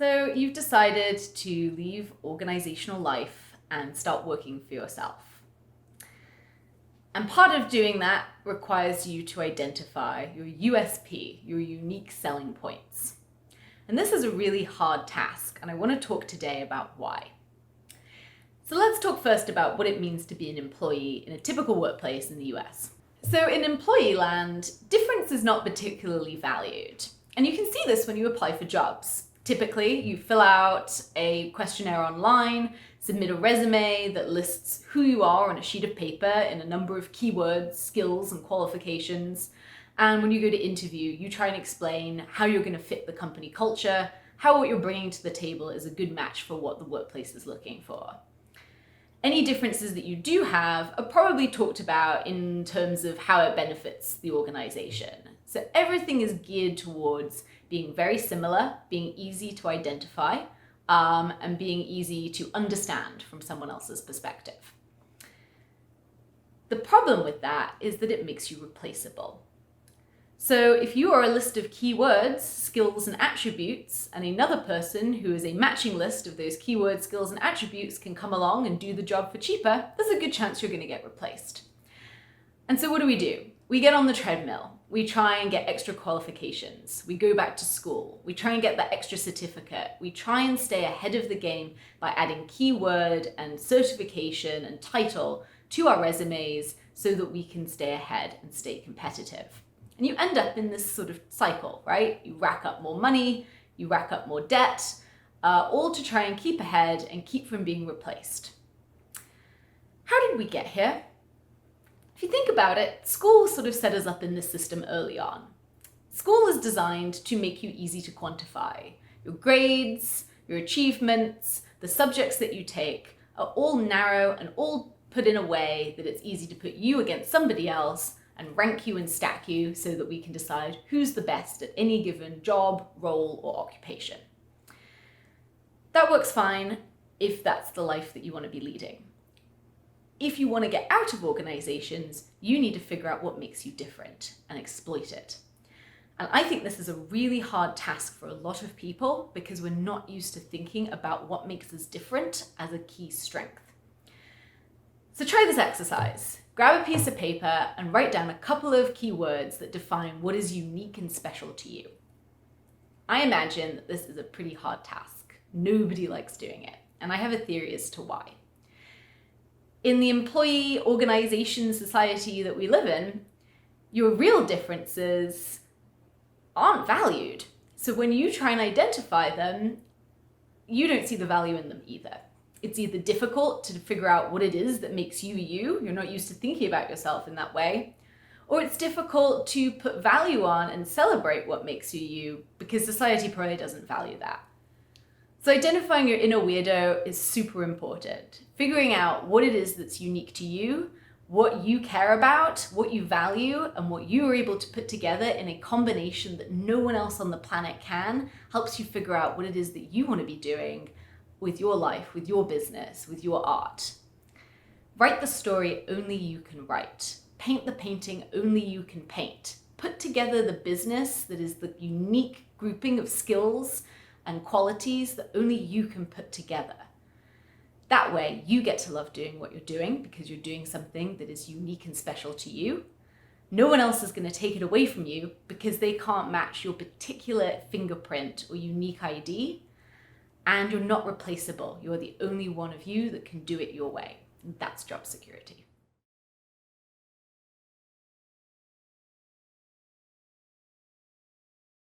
So you've decided to leave organizational life and start working for yourself. And part of doing that requires you to identify your USP, your unique selling points. And this is a really hard task, and I want to talk today about why. So let's talk first about what it means to be an employee in a typical workplace in the US. So in employee land, difference is not particularly valued. And you can see this when you apply for jobs. Typically, you fill out a questionnaire online, submit a resume that lists who you are on a sheet of paper in a number of keywords, skills, and qualifications. And when you go to interview, you try and explain how you're going to fit the company culture, how what you're bringing to the table is a good match for what the workplace is looking for. Any differences that you do have are probably talked about in terms of how it benefits the organization. So everything is geared towards being very similar, being easy to identify, and being easy to understand from someone else's perspective. The problem with that is that it makes you replaceable. So if you are a list of keywords, skills, and attributes, and another person who is a matching list of those keywords, skills, and attributes can come along and do the job for cheaper, there's a good chance you're going to get replaced. And so what do? We get on the treadmill. We try and get extra qualifications. We go back to school. We try and get that extra certificate. We try and stay ahead of the game by adding keyword and certification and title to our resumes so that we can stay ahead and stay competitive. And you end up in this sort of cycle, right? You rack up more money, you rack up more debt, all to try and keep ahead and keep from being replaced. How did we get here? If you think about it, school sort of set us up in this system early on. School is designed to make you easy to quantify. Your grades, your achievements, the subjects that you take are all narrow and all put in a way that it's easy to put you against somebody else and rank you and stack you so that we can decide who's the best at any given job, role, or occupation. That works fine if that's the life that you want to be leading. If you want to get out of organizations, you need to figure out what makes you different and exploit it. And I think this is a really hard task for a lot of people because we're not used to thinking about what makes us different as a key strength. So try this exercise. Grab a piece of paper and write down a couple of keywords that define what is unique and special to you. I imagine that this is a pretty hard task. Nobody likes doing it, and I have a theory as to why. In the employee organization society that we live in, your real differences aren't valued. So when you try and identify them, you don't see the value in them either. It's either difficult to figure out what it is that makes you you, you're not used to thinking about yourself in that way, or it's difficult to put value on and celebrate what makes you you because society probably doesn't value that. So identifying your inner weirdo is super important. Figuring out what it is that's unique to you, what you care about, what you value, and what you are able to put together in a combination that no one else on the planet can, helps you figure out what it is that you want to be doing with your life, with your business, with your art. Write the story only you can write. Paint the painting only you can paint. Put together the business that is the unique grouping of skills and qualities that only you can put together. That way, you get to love doing what you're doing because you're doing something that is unique and special to you. No one else is going to take it away from you because they can't match your particular fingerprint or unique ID. And you're not replaceable. You're the only one of you that can do it your way. And that's job security.